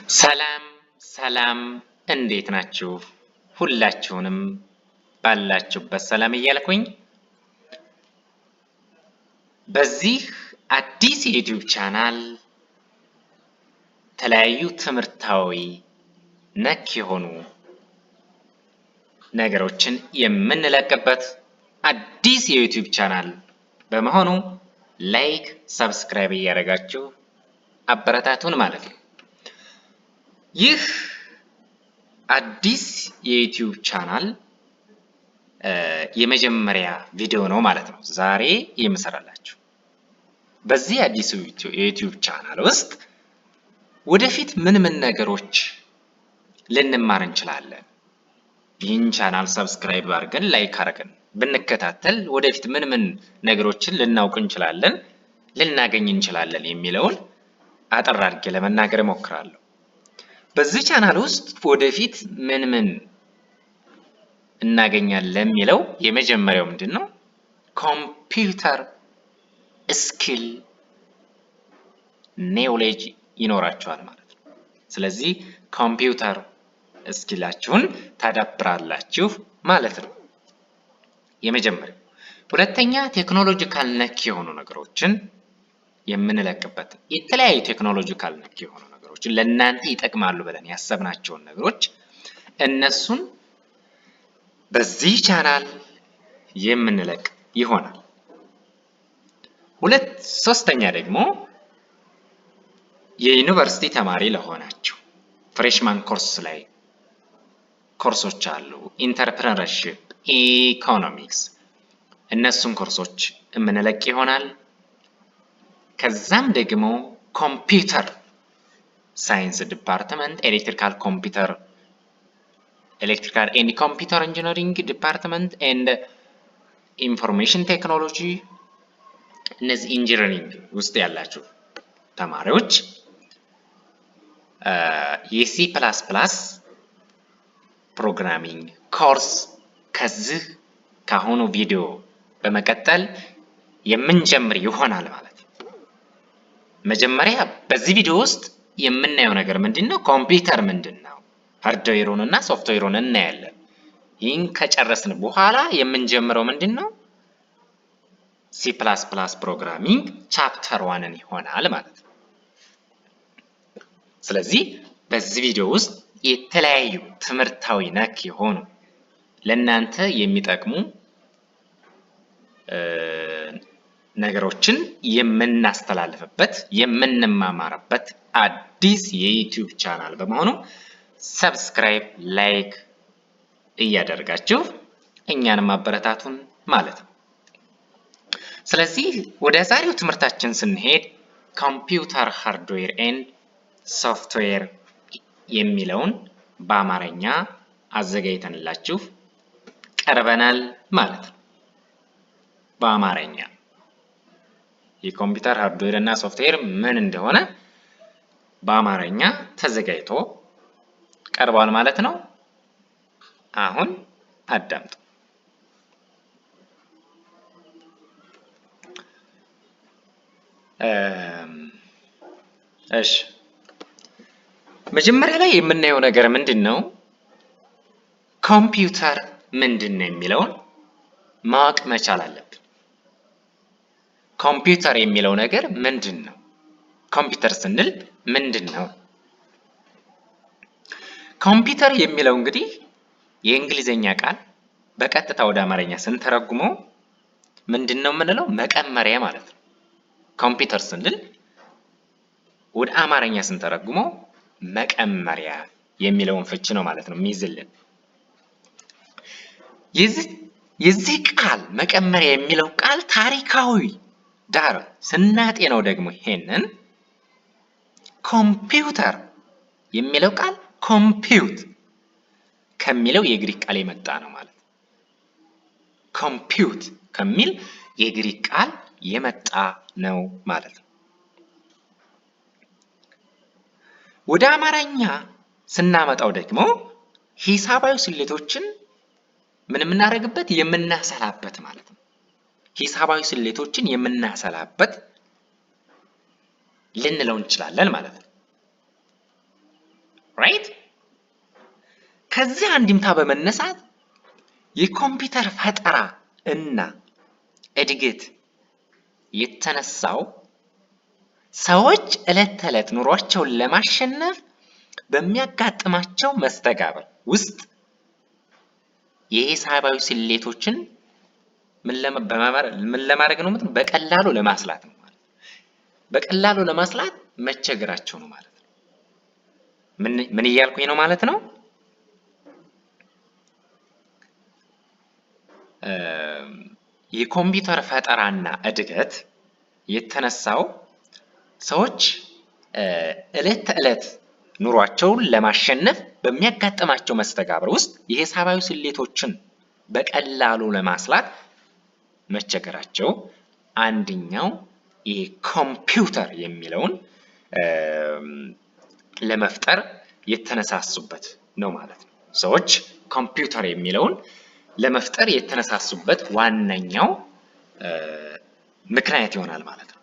ሰላም ሰላም እንዴት ናችሁ? ሁላችሁንም ባላችሁበት ሰላም እያልኩኝ በዚህ አዲስ የዩቲዩብ ቻናል የተለያዩ ትምህርታዊ ነክ የሆኑ ነገሮችን የምንለቅበት አዲስ የዩቲዩብ ቻናል በመሆኑ ላይክ፣ ሰብስክራይብ እያደረጋችሁ አበረታቱን ማለት ነው። ይህ አዲስ የዩቲዩብ ቻናል የመጀመሪያ ቪዲዮ ነው ማለት ነው ዛሬ የምሰራላችሁ። በዚህ አዲስ የዩቲዩብ ቻናል ውስጥ ወደፊት ምን ነገሮች ልንማር እንችላለን? ይህን ቻናል ሰብስክራይብ አድርገን ላይክ አድርገን ብንከታተል ወደፊት ምን ነገሮችን ልናውቅ እንችላለን፣ ልናገኝ እንችላለን የሚለውን አጠር አድርጌ ለመናገር እሞክራለሁ። በዚህ ቻናል ውስጥ ወደፊት ምን እናገኛለን የሚለው የመጀመሪያው ምንድነው? ኮምፒውተር ስኪል ኔውሌጅ ይኖራችኋል ማለት ነው። ስለዚህ ኮምፒውተር ስኪላችሁን ታዳብራላችሁ ማለት ነው የመጀመሪያው። ሁለተኛ ቴክኖሎጂካል ነክ የሆኑ ነገሮችን የምንለቅበት የተለያዩ ቴክኖሎጂካል ነክ የሆኑ ነገሮችን ለእናንተ ይጠቅማሉ ብለን ያሰብናቸውን ነገሮች እነሱን በዚህ ቻናል የምንለቅ ይሆናል። ሶስተኛ ደግሞ የዩኒቨርሲቲ ተማሪ ለሆናችሁ ፍሬሽማን ኮርስ ላይ ኮርሶች አሉ። ኢንተርፕረነርሺፕ፣ ኢኮኖሚክስ እነሱን ኮርሶች የምንለቅ ይሆናል። ከዛም ደግሞ ኮምፒውተር ሳይንስ ዲፓርትመንት ኤሌክትሪካል ኤንድ ኮምፒውተር ኢንጂነሪንግ ዲፓርትመንት ኤንድ ኢንፎርሜሽን ቴክኖሎጂ እነዚህ ኢንጂነሪንግ ውስጥ ያላችሁ ተማሪዎች የሲ ፕላስ ፕላስ ፕሮግራሚንግ ኮርስ ከዚህ ካሁኑ ቪዲዮ በመቀጠል የምንጀምር ይሆናል ማለት ነው። መጀመሪያ በዚህ ቪዲዮ ውስጥ የምናየው ነገር ምንድነው? ኮምፒውተር ምንድነው? ሃርድዌሩን እና ሶፍትዌሩን እናያለን። ይህን ከጨረስን በኋላ የምንጀምረው ምንድነው? ሲ ፕላስ ፕላስ ፕሮግራሚንግ ቻፕተር 1 ይሆናል ማለት ነው። ስለዚህ በዚህ ቪዲዮ ውስጥ የተለያዩ ትምህርታዊ ነክ የሆኑ ለእናንተ የሚጠቅሙ ነገሮችን የምናስተላልፍበት የምንማማርበት አዲስ የዩቲዩብ ቻናል በመሆኑ ሰብስክራይብ፣ ላይክ እያደረጋችሁ እኛንም አበረታቱን ማለት ነው። ስለዚህ ወደ ዛሬው ትምህርታችን ስንሄድ ኮምፒውተር ሃርድዌር ኤንድ ሶፍትዌር የሚለውን በአማርኛ አዘጋጅተንላችሁ ቀርበናል ማለት ነው። በአማርኛ የኮምፒውተር ሃርድዌር እና ሶፍትዌር ምን እንደሆነ በአማርኛ ተዘጋጅቶ ቀርቧል ማለት ነው። አሁን አዳምጡ። እሺ መጀመሪያ ላይ የምናየው ነገር ምንድነው? ኮምፒውተር ምንድነው የሚለውን ማወቅ መቻል አለብን። ኮምፒውተር የሚለው ነገር ምንድነው? ኮምፒውተር ስንል ምንድነው? ኮምፒውተር የሚለው እንግዲህ የእንግሊዘኛ ቃል በቀጥታ ወደ አማርኛ ስንተረጉመው ምንድነው የምንለው? መቀመሪያ ማለት ነው። ኮምፒውተር ስንል ወደ አማርኛ ስንተረጉመው መቀመሪያ የሚለውን ፍቺ ነው ማለት ነው የሚይዝልን። የዚህ ቃል መቀመሪያ የሚለው ቃል ታሪካዊ ዳራ ስናጤነው ደግሞ ይሄንን ኮምፒውተር የሚለው ቃል ኮምፒውት ከሚለው የግሪክ ቃል የመጣ ነው ማለት ነው። ኮምፒውት ከሚል የግሪክ ቃል የመጣ ነው ማለት ነው። ወደ አማርኛ ስናመጣው ደግሞ ሂሳባዊ ስሌቶችን ምን የምናደርግበት የምናሰላበት ማለት ነው። ሂሳባዊ ስሌቶችን የምናሰላበት ልንለው እንችላለን ማለት ነው። ራይት። ከዚህ አንድምታ በመነሳት የኮምፒውተር ፈጠራ እና እድገት የተነሳው ሰዎች ዕለት ተዕለት ኑሯቸውን ለማሸነፍ በሚያጋጥማቸው መስተጋብር ውስጥ የሂሳባዊ ስሌቶችን ምን ለማድረግ ነው? በቀላሉ ለማስላት ነው ማለት ነው። በቀላሉ ለማስላት መቸገራቸው ነው ማለት ነው። ምን እያልኩኝ ነው ማለት ነው? የኮምፒውተር ፈጠራና እድገት የተነሳው ሰዎች ዕለት ተዕለት ኑሯቸውን ለማሸነፍ በሚያጋጥማቸው መስተጋብር ውስጥ የሂሳባዊ ስሌቶችን በቀላሉ ለማስላት መቸገራቸው አንደኛው ይሄ ኮምፒውተር የሚለውን ለመፍጠር የተነሳሱበት ነው ማለት ነው። ሰዎች ኮምፒውተር የሚለውን ለመፍጠር የተነሳሱበት ዋነኛው ምክንያት ይሆናል ማለት ነው።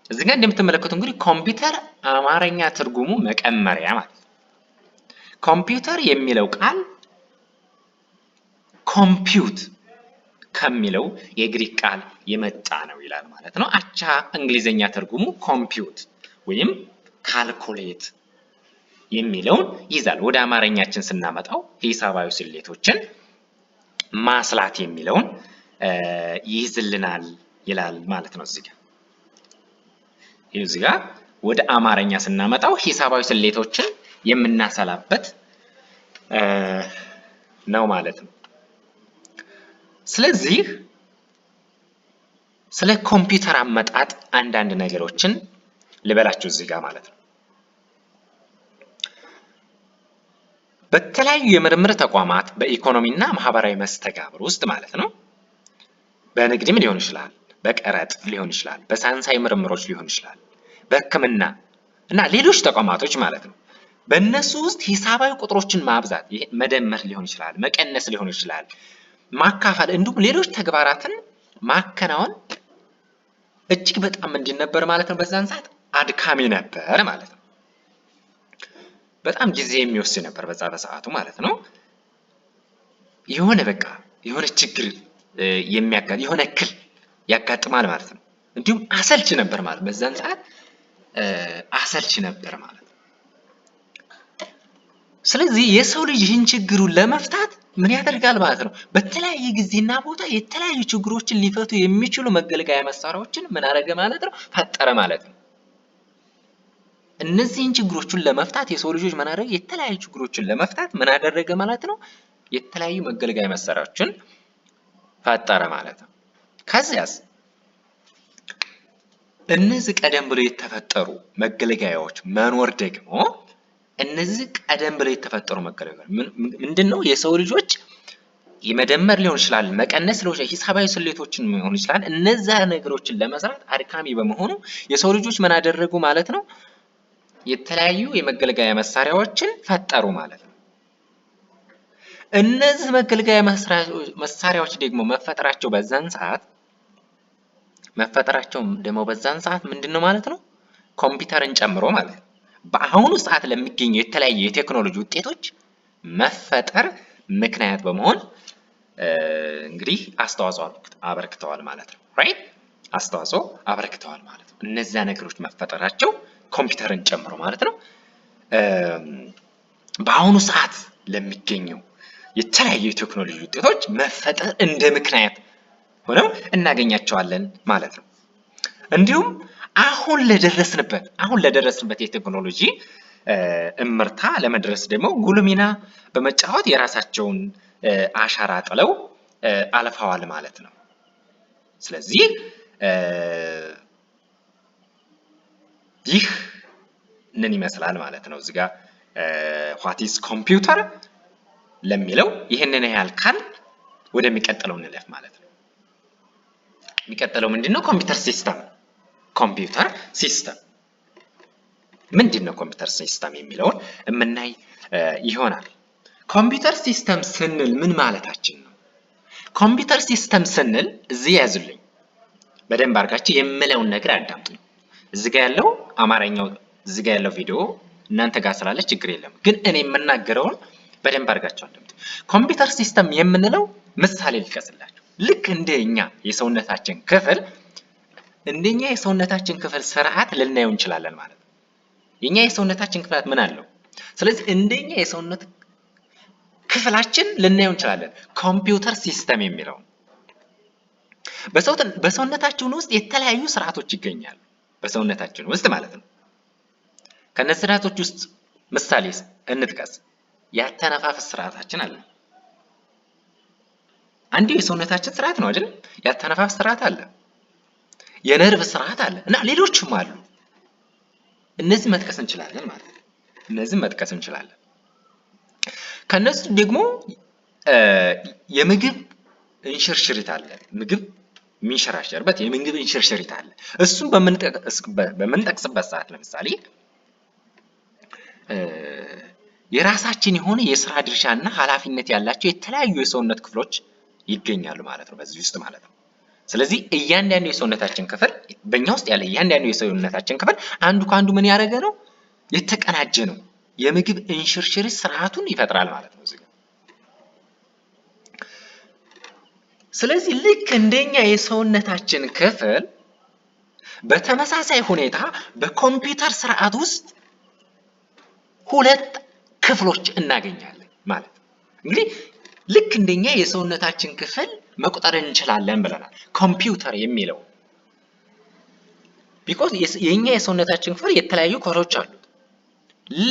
እዚህ ጋር እንደምትመለከቱ እንግዲህ ኮምፒውተር አማርኛ ትርጉሙ መቀመሪያ ማለት ነው። ኮምፒውተር የሚለው ቃል ኮምፒውት ከሚለው የግሪክ ቃል የመጣ ነው ይላል ማለት ነው። አቻ እንግሊዘኛ ትርጉሙ ኮምፒውት ወይም ካልኩሌት የሚለውን ይዛል። ወደ አማርኛችን ስናመጣው ሂሳባዊ ስሌቶችን ማስላት የሚለውን ይይዝልናል ይላል ማለት ነው። እዚህ ጋር ወደ አማርኛ ስናመጣው ሂሳባዊ ስሌቶችን የምናሰላበት ነው ማለት ነው። ስለዚህ ስለ ኮምፒውተር አመጣጥ አንዳንድ ነገሮችን ልበላችሁ እዚህ ጋር ማለት ነው። በተለያዩ የምርምር ተቋማት በኢኮኖሚና ማህበራዊ መስተጋብር ውስጥ ማለት ነው፣ በንግድም ሊሆን ይችላል፣ በቀረጥ ሊሆን ይችላል፣ በሳይንሳዊ ምርምሮች ሊሆን ይችላል፣ በሕክምና እና ሌሎች ተቋማቶች ማለት ነው። በእነሱ ውስጥ ሂሳባዊ ቁጥሮችን ማብዛት፣ ይሄ መደመር ሊሆን ይችላል፣ መቀነስ ሊሆን ይችላል፣ ማካፈል እንዲሁም ሌሎች ተግባራትን ማከናወን እጅግ በጣም ምንድን ነበር ማለት ነው? በዛን ሰዓት አድካሚ ነበር ማለት ነው። በጣም ጊዜ የሚወስድ ነበር በዛ በሰዓቱ ማለት ነው። የሆነ ችግር የሆነ እክል ያጋጥማል ማለት ነው። እንዲሁም አሰልች ነበር ማለት በዛን ሰዓት አሰልች ነበር ማለት ነው። ስለዚህ የሰው ልጅ ይህን ችግሩን ለመፍታት ምን ያደርጋል ማለት ነው? በተለያየ ጊዜና ቦታ የተለያዩ ችግሮችን ሊፈቱ የሚችሉ መገልገያ መሳሪያዎችን ምን አደረገ ማለት ነው? ፈጠረ ማለት ነው። እነዚህን ችግሮችን ለመፍታት የሰው ልጆች ምን አደረገ? የተለያዩ ችግሮችን ለመፍታት ምን አደረገ ማለት ነው? የተለያዩ መገልገያ መሳሪያዎችን ፈጠረ ማለት ነው። ከዚያስ እነዚህ ቀደም ብለው የተፈጠሩ መገልገያዎች መኖር ደግሞ እነዚህ ቀደም ብለው የተፈጠሩ መገልገያዎች ምንድነው? የሰው ልጆች የመደመር ሊሆን ይችላል፣ መቀነስ ሊሆን ይችላል፣ ሂሳባዊ ስሌቶችን ሊሆን ይችላል። እነዛ ነገሮችን ለመስራት አድካሚ በመሆኑ የሰው ልጆች ምን አደረጉ ማለት ነው? የተለያዩ የመገልገያ መሳሪያዎችን ፈጠሩ ማለት ነው። እነዚህ መገልገያ መሳሪያዎች ደግሞ መፈጠራቸው በዛን ሰዓት ምንድነው ማለት ነው? ኮምፒውተርን ጨምሮ ማለት ነው። በአሁኑ ሰዓት ለሚገኙ የተለያዩ የቴክኖሎጂ ውጤቶች መፈጠር ምክንያት በመሆን እንግዲህ አስተዋጽኦ አበርክተዋል ማለት ነው። ራይት አስተዋጽኦ አበርክተዋል ማለት ነው። እነዚያ ነገሮች መፈጠራቸው ኮምፒውተርን ጨምሮ ማለት ነው በአሁኑ ሰዓት ለሚገኙ የተለያዩ የቴክኖሎጂ ውጤቶች መፈጠር እንደ ምክንያት ሆነው እናገኛቸዋለን ማለት ነው። እንዲሁም አሁን ለደረስንበት የቴክኖሎጂ እምርታ ለመድረስ ደግሞ ጉልህ ሚና በመጫወት የራሳቸውን አሻራ ጥለው አልፈዋል ማለት ነው። ስለዚህ ይህንን ይመስላል ማለት ነው። እዚህ ጋር what is computer ለሚለው ይህንን ያህል ካል ወደሚቀጥለው እንለፍ ማለት ነው። የሚቀጥለው ምንድነው? ኮምፒውተር ሲስተም ምንድነው? ኮምፒውተር ሲስተም የሚለውን የምናይ ይሆናል። ኮምፒውተር ሲስተም ስንል ምን ማለታችን ነው? ኮምፒውተር ሲስተም ስንል እዚህ ያዙልኝ፣ በደንብ አድርጋችሁ የምለውን ነገር አዳምጡኝ። እዚህ ጋር ያለው አማርኛው፣ እዚህ ጋር ያለው ቪዲዮ እናንተ ጋር ስላለ ችግር የለም። ግን እኔ የምናገረውን በደንብ አድርጋችሁ አዳምጡ። ኮምፒውተር ሲስተም የምንለው ምሳሌ ልጥቀስላችሁ። ልክ እንደኛ የሰውነታችን ክፍል እንደኛ የሰውነታችን ክፍል ስርዓት ልናየው እንችላለን ማለት ነው። የኛ የሰውነታችን ክፍላት ምን አለው? ስለዚህ እንደኛ የሰውነት ክፍላችን ልናየው እንችላለን ኮምፒውተር ሲስተም የሚለው። በሰውነታችን ውስጥ የተለያዩ ስርዓቶች ይገኛሉ። በሰውነታችን ውስጥ ማለት ነው። ከነዚህ ስርዓቶች ውስጥ ምሳሌ እንጥቀስ። ያተነፋፈስ ስርዓታችን አለ። አንዱ የሰውነታችን ስርዓት ነው አይደል? ያተነፋፈስ ስርዓት አለ፣ የነርቭ ስርዓት አለ እና ሌሎችም አሉ። እነዚህ መጥቀስ እንችላለን ማለት ነው። እነዚህ መጥቀስ እንችላለን። ከነሱ ደግሞ የምግብ እንሽርሽሪት አለ። ምግብ የሚንሸራሸርበት የምግብ እንሽርሽሪት አለ። እሱም በምንጠቅስበት ሰዓት ለምሳሌ የራሳችን የሆነ የስራ ድርሻና ኃላፊነት ያላቸው የተለያዩ የሰውነት ክፍሎች ይገኛሉ ማለት ነው በዚህ ውስጥ ማለት ነው። ስለዚህ እያንዳንዱ የሰውነታችን ክፍል በእኛ ውስጥ ያለ እያንዳንዱ የሰውነታችን ክፍል አንዱ ከአንዱ ምን ያደረገ ነው? የተቀናጀ ነው። የምግብ እንሽርሽሪት ስርዓቱን ይፈጥራል ማለት ነው እዚህ ጋር። ስለዚህ ልክ እንደኛ የሰውነታችን ክፍል በተመሳሳይ ሁኔታ በኮምፒውተር ስርዓት ውስጥ ሁለት ክፍሎች እናገኛለን ማለት ነው። እንግዲህ ልክ እንደኛ የሰውነታችን ክፍል መቁጠር እንችላለን ብለናል ኮምፒውተር የሚለው ቢኮዝ የኛ የሰውነታችን ክፍል የተለያዩ ክፍሎች አሉት።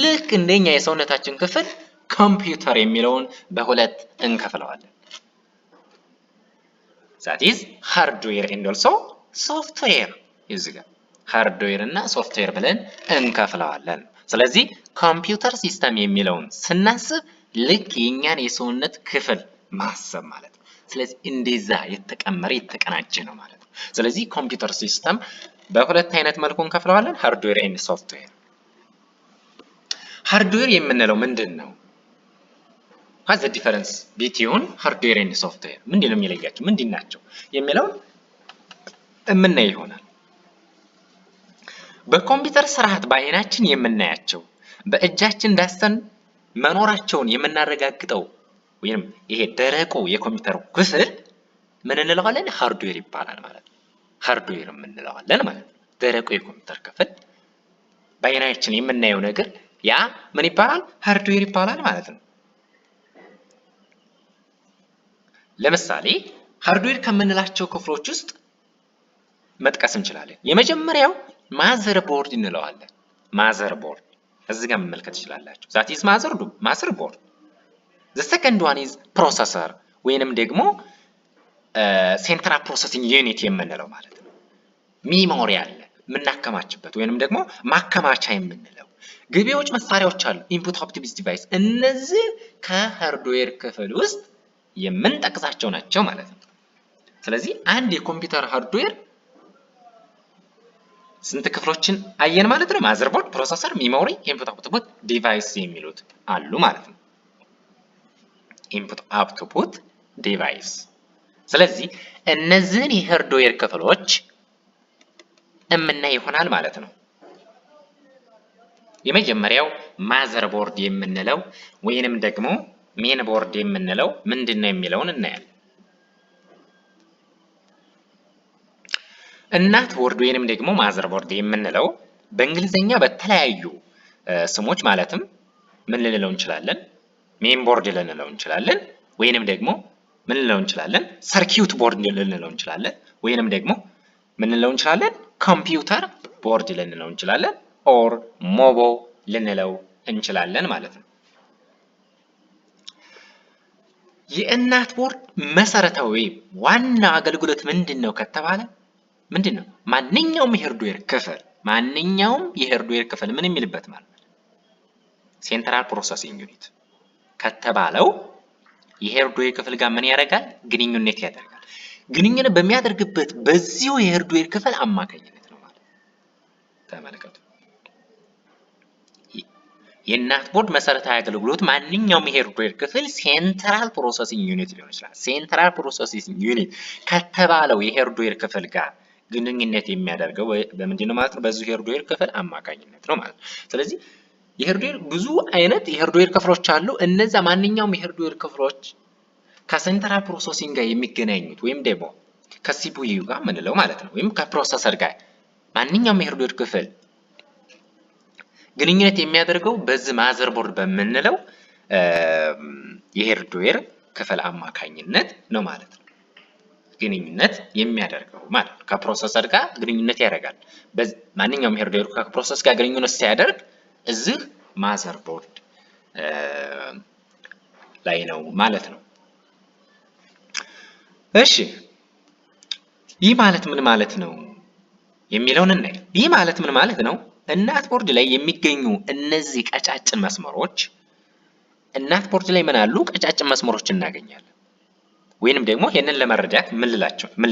ልክ እንደኛ የሰውነታችን ክፍል ኮምፒውተር የሚለውን በሁለት እንከፍለዋለን። that is hardware and also software ይዝጋ ሃርድዌር እና ሶፍትዌር ብለን እንከፍለዋለን። ስለዚህ ኮምፒውተር ሲስተም የሚለውን ስናስብ ልክ የኛን የሰውነት ክፍል ማሰብ ማለት ነው። ስለዚህ እንደዛ የተቀመረ የተቀናጀ ነው ማለት ነው። ስለዚህ ኮምፒውተር ሲስተም በሁለት አይነት መልኩ እንከፍለዋለን፣ ሃርድዌር ኤንድ ሶፍትዌር። ሃርድዌር የምንለው ምንድነው? What's the difference between hardware and software? ምንድነው የሚለያቸው? ምንድናቸው የሚለውን እምናይ ይሆናል። በኮምፒውተር ስርዓት በአይናችን የምናያቸው በእጃችን ዳሰን መኖራቸውን የምናረጋግጠው ወይም ይሄ ደረቁ የኮምፒውተር ክፍል ምን እንለዋለን? ሃርድዌር ይባላል ማለት ነው። ሃርድዌር እንለዋለን ማለት ነው። ደረቁ የኮምፒውተር ክፍል በአይናችን የምናየው ነገር ያ ምን ይባላል? ሃርድዌር ይባላል ማለት ነው። ለምሳሌ ሃርድዌር ከምንላቸው ክፍሎች ውስጥ መጥቀስ እንችላለን። የመጀመሪያው ማዘር ቦርድ እንለዋለን። ማዘር ቦርድ እዚህ ጋር መመልከት ትችላላችሁ። that is ማዘር ቦርድ። the second one is processor ወይንም ደግሞ ሴንትራል ፕሮሰሲንግ ዩኒት የምንለው ማለት ነው። ሚሞሪ አለ የምናከማችበት ወይንም ደግሞ ማከማቻ የምንለው። ገቢዎች መሳሪያዎች አሉ ኢንፑት አውትፑት ዲቫይስ። እነዚህ ከሃርድዌር ክፍል ውስጥ የምንጠቅሳቸው ናቸው ማለት ነው። ስለዚህ አንድ የኮምፒውተር ሃርድዌር ስንት ክፍሎችን አየን ማለት ነው? ማዘርቦርድ፣ ፕሮሰሰር፣ ሚሞሪ፣ ኢንፑት አውትፑት ዲቫይስ የሚሉት አሉ ማለት ነው። ኢንፑት አውትፑት ዲቫይስ። ስለዚህ እነዚህን የሃርድዌር ክፍሎች እምናይ ይሆናል ማለት ነው። የመጀመሪያው ማዘርቦርድ የምንለው ወይንም ደግሞ ሜን ቦርድ የምንለው ምንድነው የሚለውን እናያለን። እናት ቦርድ ወይንም ደግሞ ማዘር ቦርድ የምንለው በእንግሊዘኛ በተለያዩ ስሞች ማለትም ምን ልንለው እንችላለን? ሜን ቦርድ ልንለው እንችላለን፣ ወይንም ደግሞ ምን ልንለው እንችላለን? ሰርኪዩት ቦርድ ልንለው እንችላለን፣ ወይንም ደግሞ ምን ልንለው እንችላለን? ኮምፒውተር ቦርድ ልንለው እንችላለን፣ ኦር ሞቦ ልንለው እንችላለን ማለት ነው። የእናት ቦርድ መሰረታዊ ዋና አገልግሎት ምንድነው ከተባለ ምንድነው? ማንኛውም የሃርድዌር ክፍል ምን የሚልበት ማለት ነው ሴንትራል ፕሮሰሲንግ ዩኒት ከተባለው የሃርድዌር ክፍል ጋር ምን ያደርጋል? ግንኙነት ያደርጋል። ግንኙነት በሚያደርግበት በዚሁ የሃርድዌር ክፍል አማካኝነት ነው ማለት ተመልከቱ። የእናት ቦርድ መሰረታዊ አገልግሎት ማንኛውም የሃርድዌር ክፍል ሴንትራል ፕሮሰሲንግ ዩኒት ሊሆን ይችላል። ሴንትራል ፕሮሰሲንግ ዩኒት ከተባለው የሃርድዌር ክፍል ጋር ግንኙነት የሚያደርገው በምንድን ነው ማለት ነው? በዚህ ሃርድዌር ክፍል አማካኝነት ነው ማለት ነው። ስለዚህ የሃርድዌር ብዙ አይነት የሃርድዌር ክፍሎች አሉ። እነዛ ማንኛውም የሃርድዌር ክፍሎች ከሴንትራል ፕሮሰሲንግ ጋር የሚገናኙት ወይም ደግሞ ከሲፒዩ ጋር ምንለው ማለት ነው፣ ወይም ከፕሮሰሰር ጋር ማንኛውም የሃርድዌር ክፍል ግንኙነት የሚያደርገው በዚህ ማዘርቦርድ በምንለው የሃርድዌር ክፍል አማካኝነት ነው ማለት ነው። ግንኙነት የሚያደርገው ማለት ነው። ከፕሮሰሰር ጋር ግንኙነት ያደርጋል። ማንኛውም የሃርድዌር ከፕሮሰስ ጋር ግንኙነት ሲያደርግ እዚህ ማዘርቦርድ ላይ ነው ማለት ነው። እሺ ይህ ማለት ምን ማለት ነው የሚለውን እናይ። ይህ ማለት ምን ማለት ነው? እናት ቦርድ ላይ የሚገኙ እነዚህ ቀጫጭን መስመሮች እናት ቦርድ ላይ ምን አሉ? ቀጫጭን መስመሮች እናገኛለን። ወይንም ደግሞ ይሄንን ለመረዳት ምን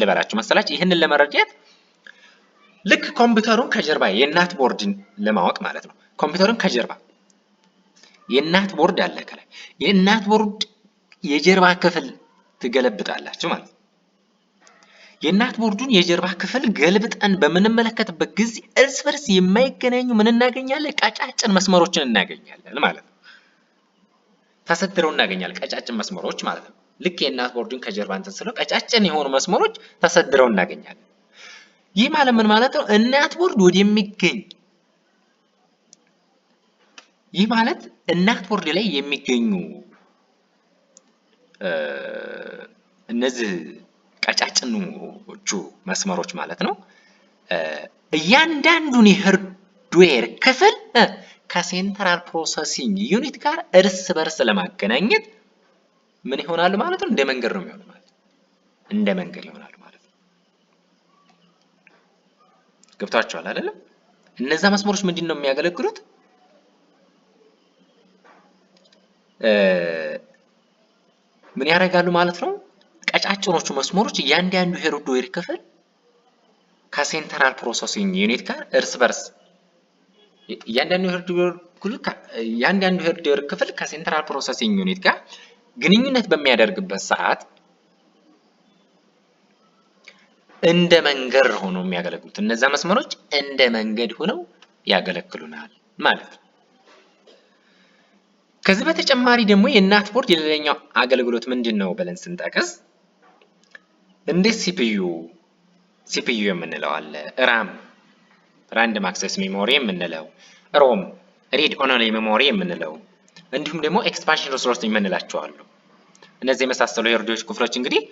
ልበላችሁ መሰላችሁ? ይሄንን ለመረዳት ልክ ኮምፒውተሩን ከጀርባ የእናት ቦርድን ለማወቅ ማለት ነው። ኮምፒውተሩን ከጀርባ የእናት ቦርድ አለ ከላይ። የእናት ቦርድ የጀርባ ክፍል ትገለብጣላችሁ ማለት ነው። የእናት ቦርዱን የጀርባ ክፍል ገልብጠን በምንመለከትበት ጊዜ እርስ በርስ የማይገናኙ ምን እናገኛለን? ቀጫጭን መስመሮችን እናገኛለን ማለት ነው። ተሰድረው እናገኛለን ቀጫጭን መስመሮች ማለት ነው። ልክ የእናት ቦርዱን ከጀርባ እንትን ስለው ቀጫጭን የሆኑ መስመሮች ተሰድረው እናገኛለን። ይህ ማለት ምን ማለት ነው? እናት ቦርድ ወደሚገኝ ይህ ማለት እናት ቦርድ ላይ የሚገኙ እነዚህ ቀጫጭኖቹ መስመሮች ማለት ነው እያንዳንዱን የሃርድዌር ክፍል ከሴንትራል ፕሮሰሲንግ ዩኒት ጋር እርስ በርስ ለማገናኘት ምን ይሆናሉ ማለት ነው? እንደ መንገድ ነው የሚሆነው ማለት ነው። እንደ መንገድ ይሆናሉ ማለት ነው። ገብታችኋል አይደለም? እነዛ መስመሮች ምንድን ነው የሚያገለግሉት? ምን ያደርጋሉ ማለት ነው? ቀጫጭኖቹ መስመሮች እያንዳንዱ የሃርድዌር ክፍል ከሴንትራል ፕሮሰሲንግ ዩኒት ጋር እርስ በርስ እያንዳንዱ የሃርድዌር ክፍል ከሴንትራል ፕሮሰሲንግ ዩኒት ጋር ግንኙነት በሚያደርግበት ሰዓት እንደ መንገድ ሆነው የሚያገለግሉት እነዛ መስመሮች እንደ መንገድ ሆነው ያገለግሉናል ማለት ነው። ከዚህ በተጨማሪ ደግሞ የእናት ቦርድ የሌላኛው አገልግሎት ምንድን ነው ብለን ስንጠቅስ እንደ ሲፒዩ የምንለው አለ፣ ራም ራንደም አክሰስ ሜሞሪ የምንለው፣ ሮም ሪድ ኦንሊ ሜሞሪ የምንለው፣ እንዲሁም ደግሞ ኤክስፓንሽን ሪሶርስ የምንላቸው አሉ። እነዚህ የመሳሰሉ የሃርድዌር ክፍሎች እንግዲህ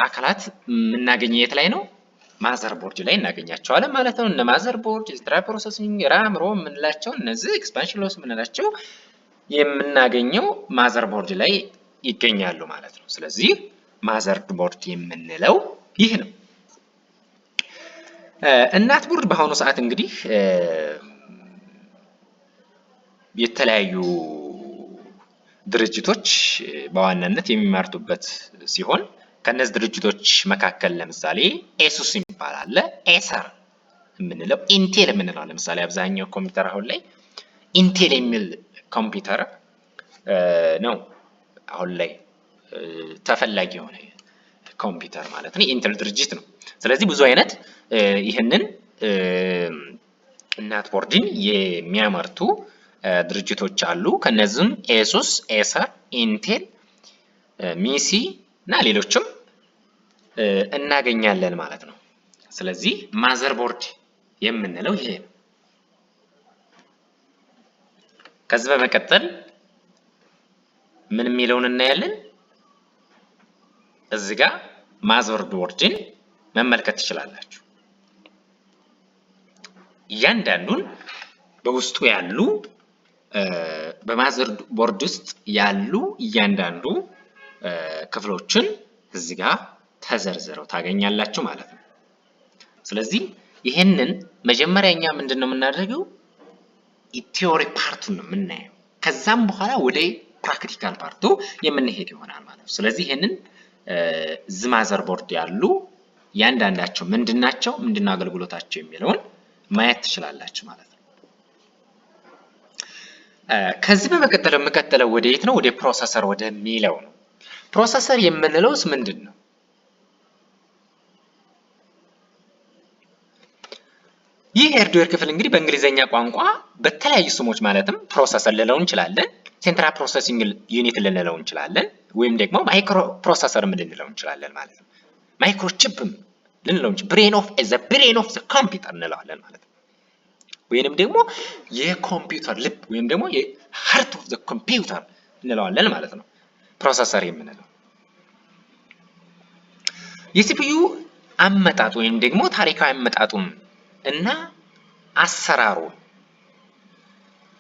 አካላት የምናገኘው የት ላይ ነው? ማዘር ቦርድ ላይ እናገኛቸዋለን ማለት ነው። እነ ማዘር ቦርድ፣ ሴንትራል ፕሮሰሲንግ፣ ራም፣ ሮም የምንላቸው እነዚህ ኤክስፓንሽን ሪሶርስ የምንላቸው የምናገኘው ማዘር ቦርድ ላይ ይገኛሉ ማለት ነው። ስለዚህ ማዘር ቦርድ የምንለው ይህ ነው። እናት ቦርድ በአሁኑ ሰዓት እንግዲህ የተለያዩ ድርጅቶች በዋናነት የሚመርቱበት ሲሆን ከነዚህ ድርጅቶች መካከል ለምሳሌ ኤሱስ የሚባል አለ፣ ኤሰር የምንለው፣ ኢንቴል የምንለው ለምሳሌ አብዛኛው ኮምፒውተር አሁን ላይ ኢንቴል የሚል ኮምፒውተር ነው አሁን ላይ ተፈላጊ የሆነ ኮምፒውተር ማለት ነው። የኢንቴል ድርጅት ነው። ስለዚህ ብዙ አይነት ይህንን እናት ቦርድን የሚያመርቱ ድርጅቶች አሉ። ከነዚህም ኤሱስ፣ ኤሰር፣ ኢንቴል፣ ሚሲ እና ሌሎችም እናገኛለን ማለት ነው። ስለዚህ ማዘር ቦርድ የምንለው ይሄ ነው። ከዚህ በመቀጠል ምን የሚለውን እናያለን። እዚህ ጋር ማዘር ቦርድን መመልከት ትችላላችሁ። እያንዳንዱን በውስጡ ያሉ በማዘር ቦርድ ውስጥ ያሉ እያንዳንዱ ክፍሎችን እዚህ ጋር ተዘርዝረው ታገኛላችሁ ማለት ነው። ስለዚህ ይሄንን መጀመሪያ እኛ ምንድነው የምናደርገው? ቲዮሪ ፓርቱን ነው የምናየው። ከዛም በኋላ ወደ ፕራክቲካል ፓርቱ የምንሄድ ይሆናል ማለት ነው። ስለዚህ ይሄንን እዚህ ማዘር ቦርድ ያሉ ያንዳንዳቸው ምንድናቸው፣ ምንድነው አገልግሎታቸው የሚለውን ማየት ትችላላችሁ ማለት ነው። ከዚህ በመቀጠል የምቀጥለው ወደ የት ነው? ወደ ፕሮሰሰር ወደሚለው ነው። ፕሮሰሰር የምንለውስ ምንድን ነው? ይህ ሃርድዌር ክፍል እንግዲህ በእንግሊዘኛ ቋንቋ በተለያዩ ስሞች ማለትም ፕሮሰሰር ልንለው እንችላለን፣ ሴንትራል ፕሮሰሲንግ ዩኒት ልንለው እንችላለን፣ ወይም ደግሞ ማይክሮ ፕሮሰሰርም ልንለው እንችላለን ማለት ነው። ማይክሮቺፕም ልንለው እንችላለን። ብሬን ኦፍ ዘ ኮምፒውተር እንለዋለን ማለት ነው። ወይንም ደግሞ የኮምፒውተር ልብ ወይም ደግሞ የሃርት ኦፍ ዘ ኮምፒውተር እንለዋለን ማለት ነው ፕሮሰሰር የምንለው። የሲፒዩ አመጣጥ ወይም ደግሞ ታሪካዊ አመጣጡን እና አሰራሩን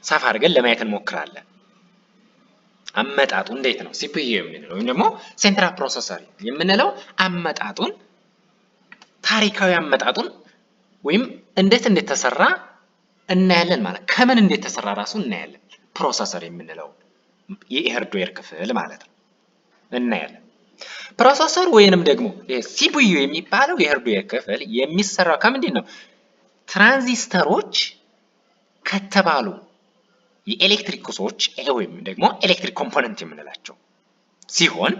ሰፋ አድርገን ለማየት እንሞክራለን። አመጣጡ እንዴት ነው ሲፒዩ የምንለው ወይም ደግሞ ሴንትራል ፕሮሰሰር የምንለው አመጣጡን፣ ታሪካዊ አመጣጡን ወይም እንዴት እንደተሰራ እናያለን ማለት ከምን እንደተሰራ ራሱ እናያለን። ፕሮሰሰር የምንለው የሃርድዌር ክፍል ማለት ነው እናያለን። ፕሮሰሰር ወይንም ደግሞ ሲፒዩ የሚባለው የሃርድዌር ክፍል የሚሰራው ከምንድን ነው? ትራንዚስተሮች ከተባሉ የኤሌክትሪክ ቁሶች ወይም ደግሞ ኤሌክትሪክ ኮምፖነንት የምንላቸው ሲሆን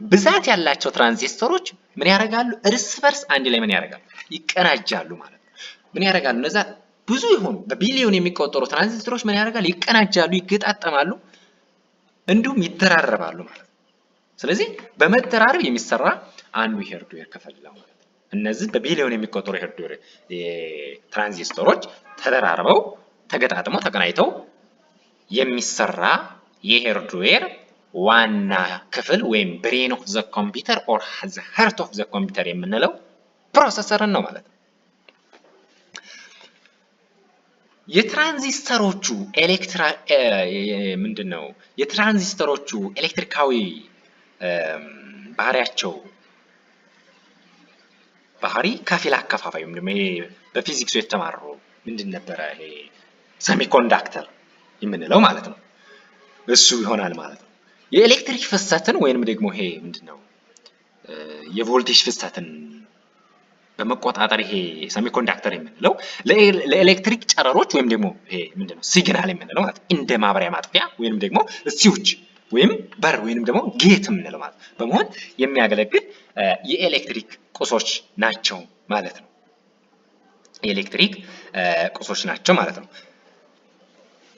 ብዛት ያላቸው ትራንዚስተሮች ምን ያደርጋሉ? እርስ በርስ አንድ ላይ ምን ያደርጋሉ? ይቀናጃሉ ማለት ነው። ምን ያደርጋሉ? እነዛ ብዙ የሆኑ በቢሊዮን የሚቆጠሩ ትራንዚስተሮች ምን ያደርጋሉ? ይቀናጃሉ፣ ይገጣጠማሉ፣ እንዲሁም ይደራረባሉ ማለት ነው። ስለዚህ በመደራረብ የሚሰራ አንዱ የሃርድዌር ክፍል ነው ማለት ነው። እነዚህ በቢሊዮን የሚቆጠሩ የሃርድዌር ትራንዚስተሮች ተደራርበው ተገጣጥመው ተቀናጅተው የሚሰራ የሃርድዌር ዋና ክፍል ወይም ብሬን ኦፍ ዘ ኮምፒውተር ኦር ዘ ሃርት ኦፍ ዘ ኮምፒውተር የምንለው ፕሮሰሰርን ነው ማለት ነው። የትራንዚስተሮቹ የትራንዚስተሮቹ ኤሌክትሪካዊ ባህሪ ከፊል አከፋፋይ ወይም ደግሞ ይሄ በፊዚክሱ የተማረው ምንድን ነበረ? ይሄ ሰሚኮንዳክተር የምንለው ማለት ነው። እሱ ይሆናል ማለት ነው። የኤሌክትሪክ ፍሰትን ወይንም ደግሞ ይሄ ምንድነው የቮልቴጅ ፍሰትን በመቆጣጠር ይሄ ሰሚኮንዳክተር የምንለው ለኤሌክትሪክ ጨረሮች ወይም ደግሞ ይሄ ምንድነው ሲግናል የምንለው ማለት እንደ ማብሪያ ማጥፊያ ወይንም ደግሞ ስዊች ወይም በር ወይንም ደግሞ ጌት የምንለው ማለት በመሆን የሚያገለግል የኤሌክትሪክ ቁሶች ናቸው ማለት ነው። የኤሌክትሪክ ቁሶች ናቸው ማለት ነው።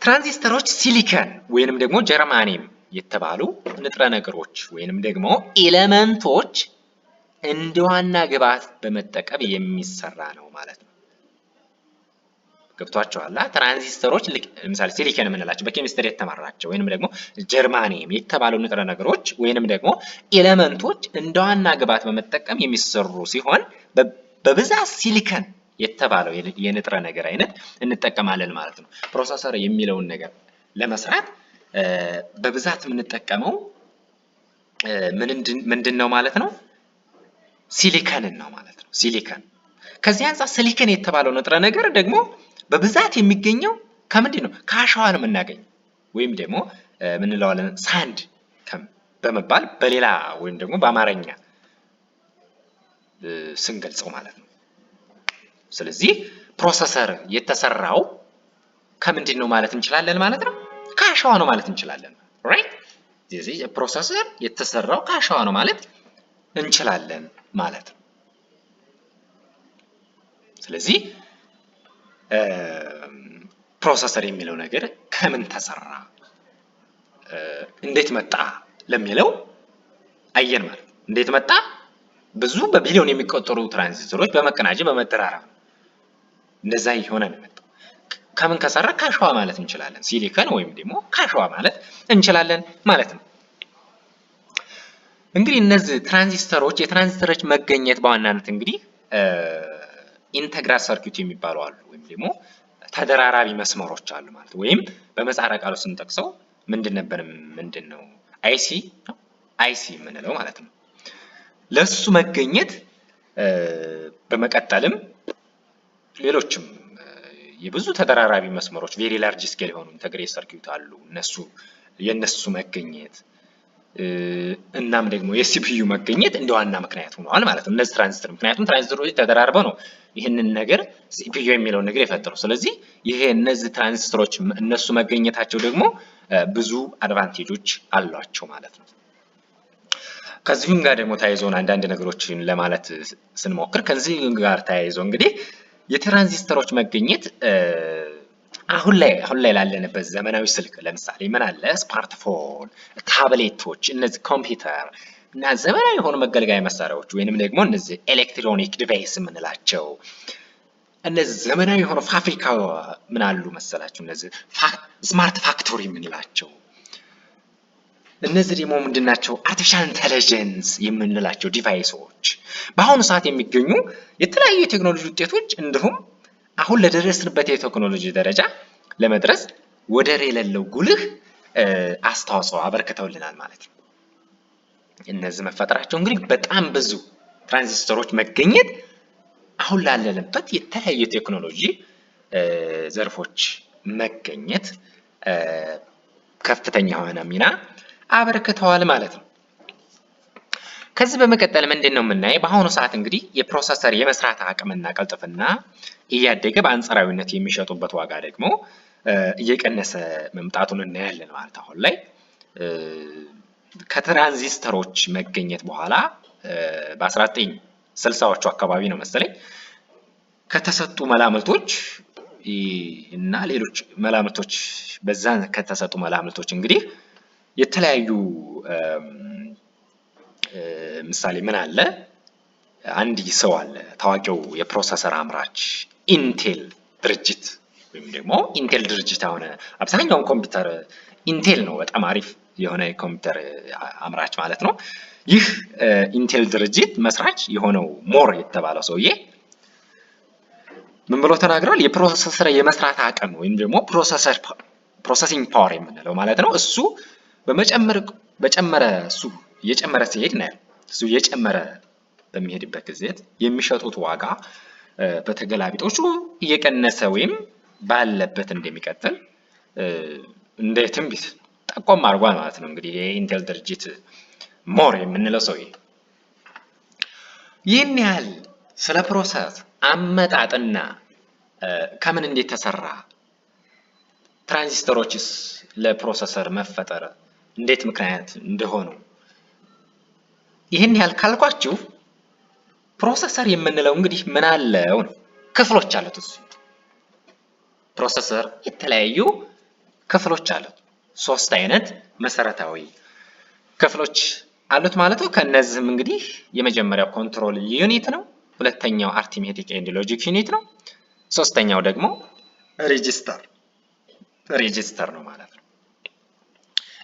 ትራንዚስተሮች ሲሊከን ወይንም ደግሞ ጀርማኒየም የተባሉ ንጥረ ነገሮች ወይንም ደግሞ ኤሌመንቶች እንደ ዋና ግብዓት በመጠቀም የሚሰራ ነው ማለት ነው። ገብቷቸዋል? ትራንዚስተሮች ለምሳሌ ሲሊከን የምንላቸው በኬሚስትሪ የተማራቸው ወይንም ደግሞ ጀርማኒየም የተባሉ ንጥረ ነገሮች ወይንም ደግሞ ኤሌመንቶች እንደ ዋና ግብዓት በመጠቀም የሚሰሩ ሲሆን በብዛት ሲሊከን የተባለው የንጥረ ነገር አይነት እንጠቀማለን ማለት ነው። ፕሮሰሰር የሚለውን ነገር ለመስራት በብዛት የምንጠቀመው ምንድን ነው ማለት ነው? ሲሊከንን ነው ማለት ነው። ሲሊከን ከዚህ አንፃር ሲሊከን የተባለው ንጥረ ነገር ደግሞ በብዛት የሚገኘው ከምንድን ነው? ከአሸዋ ነው የምናገኘው ወይም ደግሞ ምን እንለዋለን? ሳንድ በመባል በሌላ ወይም ደግሞ በአማርኛ ስንገልጸው ማለት ነው። ስለዚህ ፕሮሰሰር የተሰራው ከምንድን ነው ማለት እንችላለን ማለት ነው? ከአሸዋ ነው ማለት እንችላለን። ራይት። ስለዚህ ፕሮሰሰር የተሰራው ከአሸዋ ነው ማለት እንችላለን ማለት ነው። ስለዚህ ፕሮሰሰር የሚለው ነገር ከምን ተሰራ፣ እንዴት መጣ ለሚለው አየን ማለት ነው። እንዴት መጣ? ብዙ በቢሊዮን የሚቆጠሩ ትራንዚስተሮች በመቀናጀት በመደራረብ እንደዛ የሆነ ነው የመጣው። ከምን ከሰራ? ከአሸዋ ማለት እንችላለን። ሲሊከን ወይም ደግሞ ከአሸዋ ማለት እንችላለን ማለት ነው። እንግዲህ እነዚህ ትራንዚስተሮች የትራንዚስተሮች መገኘት በዋናነት እንግዲህ ኢንተግራል ሰርኪዩት የሚባሉ አሉ ወይም ደግሞ ተደራራቢ መስመሮች አሉ ማለት ወይም በምህጻረ ቃሉ ስንጠቅሰው ምንድነው አይሲ የምንለው ማለት ነው። ለሱ መገኘት በመቀጠልም ሌሎችም የብዙ ተደራራቢ መስመሮች ቬሪ ላርጅ ስኬል የሆኑ ኢንተግሬትድ ሰርኪዩት አሉ። የነሱ መገኘት እናም ደግሞ የሲፒዩ መገኘት እንደ ዋና ምክንያት ሆነዋል ማለት ነው። እነዚህ ትራንዚስተር ምክንያቱም ትራንዚስተሮች ተደራርበው ነው ይህንን ነገር ሲፒዩ የሚለውን ነገር የፈጠረው። ስለዚህ እነዚህ ትራንዚስተሮች እነሱ መገኘታቸው ደግሞ ብዙ አድቫንቴጆች አሏቸው ማለት ነው። ከዚህም ጋር ደግሞ ተያይዞ አንዳንድ ነገሮችን ለማለት ስንሞክር ከዚህ ጋር ተያይዞ እንግዲህ የትራንዚስተሮች መገኘት አሁን ላይ ላለንበት ዘመናዊ ስልክ ለምሳሌ ምን አለ ስማርትፎን፣ ታብሌቶች፣ እነዚህ ኮምፒውተር እና ዘመናዊ የሆኑ መገልገያ መሳሪያዎች ወይንም ደግሞ እነዚህ ኤሌክትሮኒክ ዲቫይስ የምንላቸው እነዚህ ዘመናዊ የሆኑ ፋብሪካ ምን አሉ መሰላችሁ? እነዚህ ስማርት ፋክቶሪ የምንላቸው እነዚህ ደግሞ ምንድናቸው? አርቲፊሻል ኢንተለጀንስ የምንላቸው ዲቫይሶች በአሁኑ ሰዓት የሚገኙ የተለያዩ የቴክኖሎጂ ውጤቶች እንዲሁም አሁን ለደረስንበት የቴክኖሎጂ ደረጃ ለመድረስ ወደር የሌለው ጉልህ አስተዋጽኦ አበርክተውልናል ማለት ነው። እነዚህ መፈጠራቸው እንግዲህ በጣም ብዙ ትራንዚስተሮች መገኘት አሁን ላለንበት የተለያዩ ቴክኖሎጂ ዘርፎች መገኘት ከፍተኛ የሆነ ሚና አበርክተዋል ማለት ነው። ከዚህ በመቀጠል ምንድነው የምናየው? በአሁኑ ሰዓት እንግዲህ የፕሮሰሰር የመስራት አቅምና ቀልጥፍና እያደገ በአንጻራዊነት የሚሸጡበት ዋጋ ደግሞ እየቀነሰ መምጣቱን እናያለን ማለት አሁን ላይ ከትራንዚስተሮች መገኘት በኋላ በ1960ዎቹ አካባቢ ነው መሰለኝ ከተሰጡ መላምቶች እና ሌሎች መላምቶች በዛን ከተሰጡ መላምቶች እንግዲህ የተለያዩ ምሳሌ ምን አለ? አንድ ሰው አለ ታዋቂው የፕሮሰሰር አምራች ኢንቴል ድርጅት ወይም ደግሞ ኢንቴል ድርጅት አሁን አብዛኛውን ኮምፒውተር ኢንቴል ነው በጣም አሪፍ የሆነ የኮምፒውተር አምራች ማለት ነው። ይህ ኢንቴል ድርጅት መስራች የሆነው ሞር የተባለው ሰውዬ ምን ብሎ ተናግሯል? የፕሮሰሰር የመስራት አቅም ወይም ደግሞ ፕሮሰሲንግ ፓወር የምንለው ማለት ነው እሱ እየጨመረ ሲሄድ ነው እሱ እየጨመረ በሚሄድበት ጊዜ የሚሸጡት ዋጋ በተገላቢጦቹ እየቀነሰ ወይም ባለበት እንደሚቀጥል እንደ ትንቢት ጠቆም አድርጓል ማለት ነው። እንግዲህ የኢንቴል ድርጅት ሞር የምንለው ሰውዬ ይህን ያህል ስለ ፕሮሰስ አመጣጥና ከምን እንዴት ተሰራ ትራንዚስተሮችስ ለፕሮሰሰር መፈጠር እንዴት ምክንያት እንደሆኑ ይህን ያህል ካልኳችሁ ፕሮሰሰር የምንለው እንግዲህ ምን አለው? ክፍሎች አሉት። እሱ ፕሮሰሰር የተለያዩ ክፍሎች አሉት። 3 አይነት መሰረታዊ ክፍሎች አሉት ማለት ነው። ከነዚህም እንግዲህ የመጀመሪያው ኮንትሮል ዩኒት ነው። ሁለተኛው አርትሜቲክ ኤንድ ሎጂክ ዩኒት ነው። ሶስተኛው ደግሞ ሬጂስተር ነው ማለት ነው።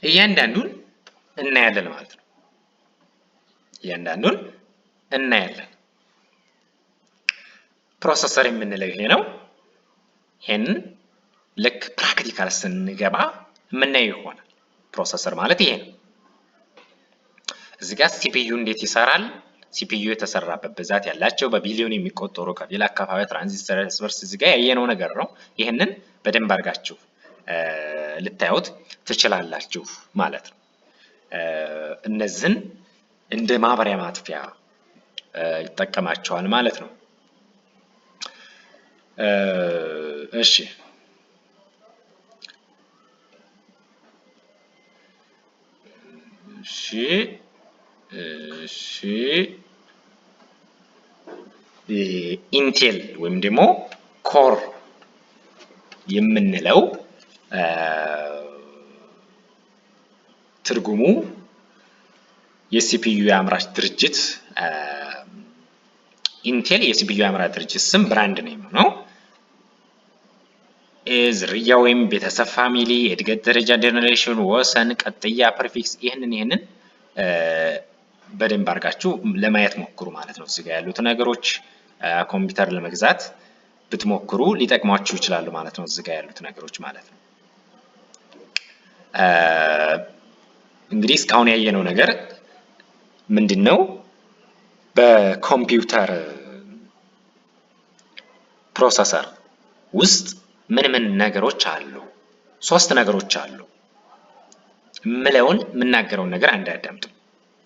እያንዳንዱን እናያለን ማለት ነው። እያንዳንዱን እናያለን። ፕሮሰሰር የምንለው ይሄ ነው። ይሄንን ልክ ፕራክቲካል ስንገባ የምናየው ይሆናል። ፕሮሰሰር ማለት ይሄ ነው። እዚህ ጋር ሲፒዩ እንዴት ይሰራል? ሲፒዩ የተሰራበት ብዛት ያላቸው በቢሊዮን የሚቆጠሩ ከፊል አካፋዊ ትራንዚስተር እርስ እዚህ ጋር ያየነው ነገር ነው። ይሄንን በደንብ አድርጋችሁ ልታዩት ትችላላችሁ ማለት ነው። እነዚህን እንደ ማብሪያ ማጥፊያ ይጠቀማቸዋል ማለት ነው። እሺ ኢንቴል ወይም ደግሞ ኮር የምንለው ትርጉሙ የሲፒዩ የአምራች ድርጅት ኢንቴል የሲፒዩ የአምራች ድርጅት ስም ብራንድ ነው የሚሆነው። ዝርያ ወይም ቤተሰብ ፋሚሊ፣ የእድገት ደረጃ፣ ጀነሬሽን፣ ወሰን፣ ቀጥያ፣ ፕሪፊክስ ይህንን በደንብ አድርጋችሁ ለማየት ሞክሩ ማለት ነው። እዚህ ጋር ያሉት ነገሮች ኮምፒውተር ለመግዛት ብትሞክሩ ሊጠቅሟችሁ ይችላሉ ማለት ነው። እዚህ ጋር ያሉት ነገሮች ማለት ነው። እንግዲህ እስካሁን ያየነው ነገር ምንድነው? በኮምፒውተር ፕሮሰሰር ውስጥ ምን ነገሮች አሉ? 3 ነገሮች አሉ። የምናገረውን ነገር አንድ ያዳምጡ።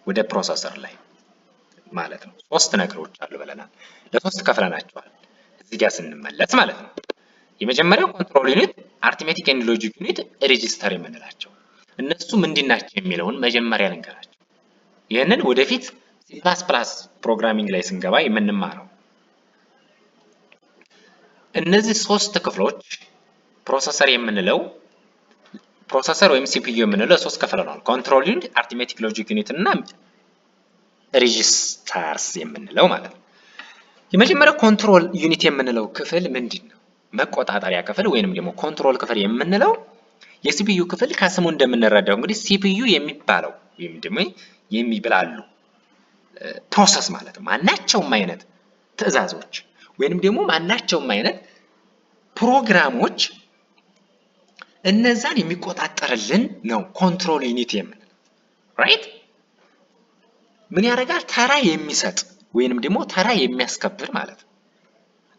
ወደ ፕሮሰሰር ላይ ማለት ነው 3 ነገሮች አሉ ብለናል። ለ3 ከፍለናቸዋል እዚህ ጋር ስንመለስ ማለት ነው። የመጀመሪያው ኮንትሮል ዩኒት፣ አርትሜቲክ ኤንድ ሎጂክ ዩኒት፣ ሬጂስተር የምንላቸው እነሱ ምንድናቸው የሚለውን መጀመሪያ ልንገራቸው። ይህንን ወደፊት C++ ፕሮግራሚንግ ላይ ስንገባ የምንማረው እነዚህ ሶስት ክፍሎች ፕሮሰሰር የምንለው ፕሮሰሰር ወይም ሲፒዩ የምንለው ሶስት ከፍለናል። ኮንትሮል ዩኒት፣ አርትሜቲክ ሎጂክ ዩኒት እና ሬጂስተርስ የምንለው ማለት ነው። የመጀመሪያው ኮንትሮል ዩኒት የምንለው ክፍል ምንድን ነው? መቆጣጠሪያ ክፍል ወይንም ደግሞ ኮንትሮል ክፍል የምንለው የሲፒዩ ክፍል ከስሙ እንደምንረዳው እንግዲህ ሲፒዩ የሚባለው ወይም ደግሞ የሚብላሉ ፕሮሰስ ማለት ነው። ማናቸውም አይነት ትዕዛዞች ወይንም ደግሞ ማናቸውም አይነት ፕሮግራሞች እነዛን የሚቆጣጠርልን ነው ኮንትሮል ዩኒት የምንለው። ራይት ምን ያደርጋል? ተራ የሚሰጥ ወይንም ደግሞ ተራ የሚያስከብር ማለት ነው።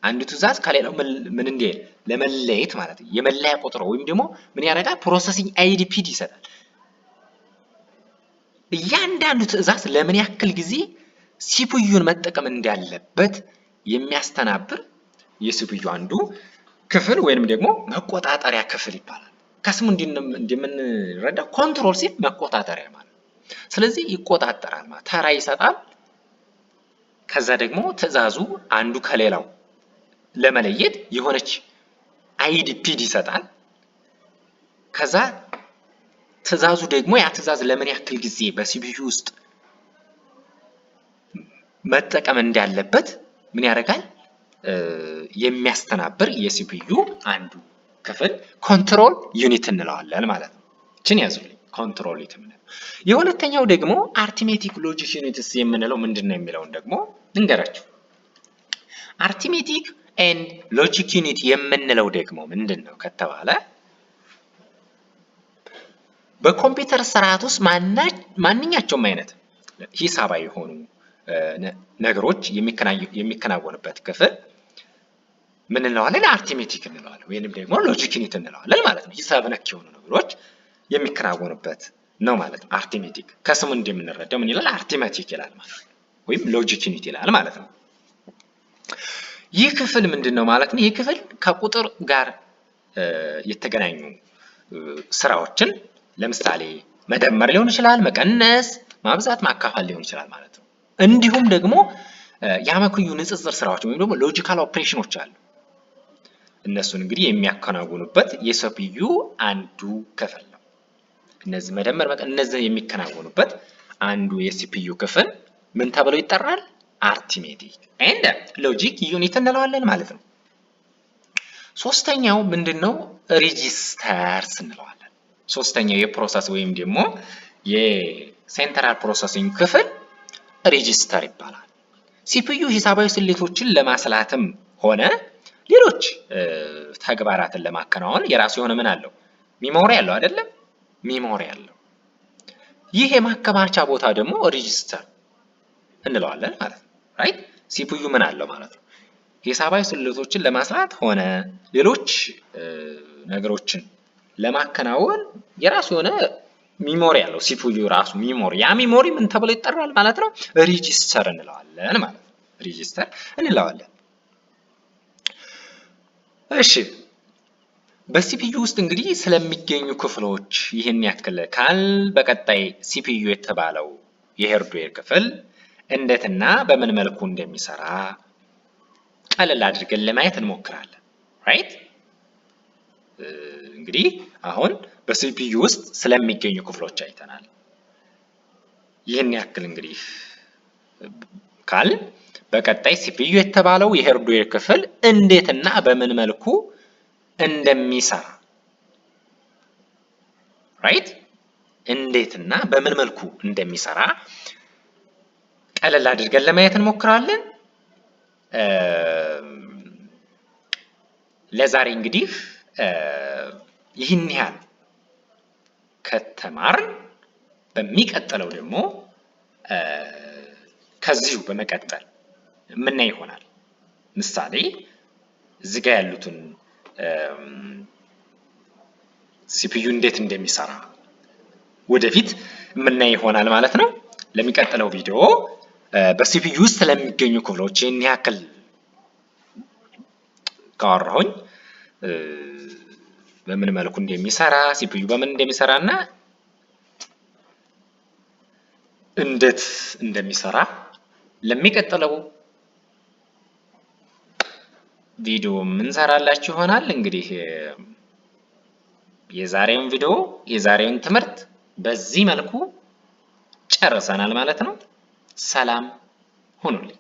አንዱ ትዕዛዝ ከሌላው ምን እንደ ለመለየት ማለት ነው። የመለያ ቁጥር ወይም ደግሞ ምን ያደርጋል? ፕሮሰሲንግ አይዲፒዲ ይሰጣል። እያንዳንዱ ትዕዛዝ ለምን ያክል ጊዜ ሲፒዩን መጠቀም እንዳለበት የሚያስተናብር የሲፒዩ አንዱ ክፍል ወይንም ደግሞ መቆጣጠሪያ ክፍል ይባላል። ከስሙ እንደምንረዳው ኮንትሮል ሲል መቆጣጠሪያ ማለት ነው። ስለዚህ ይቆጣጠራል ማለት ተራ ይሰጣል። ከዛ ደግሞ ትዕዛዙ አንዱ ከሌላው ለመለየት የሆነች አይዲፒዲ ይሰጣል። ከዛ ትዕዛዙ ደግሞ ያ ትዕዛዝ ለምን ያክል ጊዜ በሲፒዩ ውስጥ መጠቀም እንዳለበት ምን ያደርጋል? የሚያስተናብር የሲፒዩ አንዱ ክፍል ኮንትሮል ዩኒት እንለዋለን ማለት ነው። እችን ያዙልኝ፣ ኮንትሮል ዩኒት የምንለው። የሁለተኛው ደግሞ አርትሜቲክ ሎጂክ ዩኒትስ የምንለው ምንድን ነው የሚለውን ደግሞ እንገራችሁ። አርትሜቲክ ኤንድ ሎጂክ ዩኒት የምንለው ደግሞ ምንድን ነው ከተባለ በኮምፒውተር ስርዓት ውስጥ ማንኛቸውም አይነት ሂሳባዊ የሆኑ ነገሮች የሚከናወንበት ክፍል ምን እንለዋለን? አርትሜቲክ እንለዋለን ወይንም ደግሞ ሎጂክ ዩኒት እንለዋለን ማለት ነው። ሂሳብ ነክ የሆኑ ነገሮች የሚከናወኑበት ነው ማለት ነው። አርትሜቲክ ከስሙ እንደምንረዳው ምን ይላል? አርትሜቲክ ይላል ማለት ነው። ወይም ሎጂክ ዩኒት ይላል ማለት ነው። ይህ ክፍል ምንድን ነው ማለት ነው? ይህ ክፍል ከቁጥር ጋር የተገናኙ ስራዎችን ለምሳሌ መደመር ሊሆን ይችላል፣ መቀነስ፣ ማብዛት፣ ማካፈል ሊሆን ይችላል ማለት ነው። እንዲሁም ደግሞ የአመክንዮ ንጽጽር ስራዎች ወይም ደግሞ ሎጂካል ኦፕሬሽኖች አሉ። እነሱን እንግዲህ የሚያከናውኑበት የሲፒዩ አንዱ ክፍል ነው። እነዚህ መደመር፣ መቀነስ እነዚህ የሚከናወኑበት አንዱ የሲፒዩ ክፍል ምን ተብሎ ይጠራል? አርትሜቲክ ኤንድ ሎጂክ ዩኒት እንለዋለን ማለት ነው። ሶስተኛው ምንድነው? ሬጂስተርስ እንለዋለን። ሶስተኛው የፕሮሰስ ወይም ደግሞ የሴንትራል ፕሮሰሲንግ ክፍል ሬጂስተር ይባላል። ሲፒዩ ሂሳባዊ ስሌቶችን ለማስላትም ሆነ ሌሎች ተግባራትን ለማከናወን የራሱ የሆነ ምን አለው? ሚሞሪ አለው አይደለም? ሚሞሪ አለው። ይህ የማከማቻ ቦታ ደግሞ ሬጂስተር እንለዋለን ማለት ነው። ራይት ሲፒዩ ምን አለው ማለት ነው? ሂሳባዊ ስሌቶችን ለማስላት ሆነ ሌሎች ነገሮችን ለማከናወን የራሱ የሆነ ሚሞሪ አለው። ሲፒዩ ራሱ ሚሞሪ፣ ያ ሚሞሪ ምን ተብሎ ይጠራል ማለት ነው? ሬጂስተር እንለዋለን ማለት ነው። ሬጂስተር እንለዋለን። እሺ በሲፒዩ ውስጥ እንግዲህ ስለሚገኙ ክፍሎች ይህን ያክል ካል፣ በቀጣይ ሲፒዩ የተባለው የሃርድዌር ክፍል እንዴትና በምን መልኩ እንደሚሰራ ቀለል አድርገን ለማየት እንሞክራለን። ራይት እንግዲህ አሁን በሲፒዩ ውስጥ ስለሚገኙ ክፍሎች አይተናል። ይህን ያክል እንግዲህ ካል፣ በቀጣይ ሲፒዩ የተባለው የሃርድዌር ክፍል እንዴትና በምን መልኩ እንደሚሰራ ራይት እንዴትና በምን መልኩ እንደሚሰራ ቀለል አድርገን ለማየት እንሞክራለን። ለዛሬ እንግዲህ ይህን ያህል ከተማርን በሚቀጥለው ደግሞ ከዚሁ በመቀጠል የምናይ ይሆናል። ምሳሌ እዚህ ጋር ያሉትን ሲፒዩ እንዴት እንደሚሰራ ወደፊት የምናይ ይሆናል ማለት ነው። ለሚቀጥለው ቪዲዮ በሲፒዩ ውስጥ ስለሚገኙ ክፍሎች ይህን ያክል ካወራሁኝ በምን መልኩ እንደሚሰራ ሲፒዩ በምን እንደሚሰራ እና እንዴት እንደሚሰራ ለሚቀጥለው ቪዲዮ እንሰራላችሁ ይሆናል። እንግዲህ የዛሬውን ትምህርት በዚህ መልኩ ጨርሰናል ማለት ነው። ሰላም ሁኑልኝ።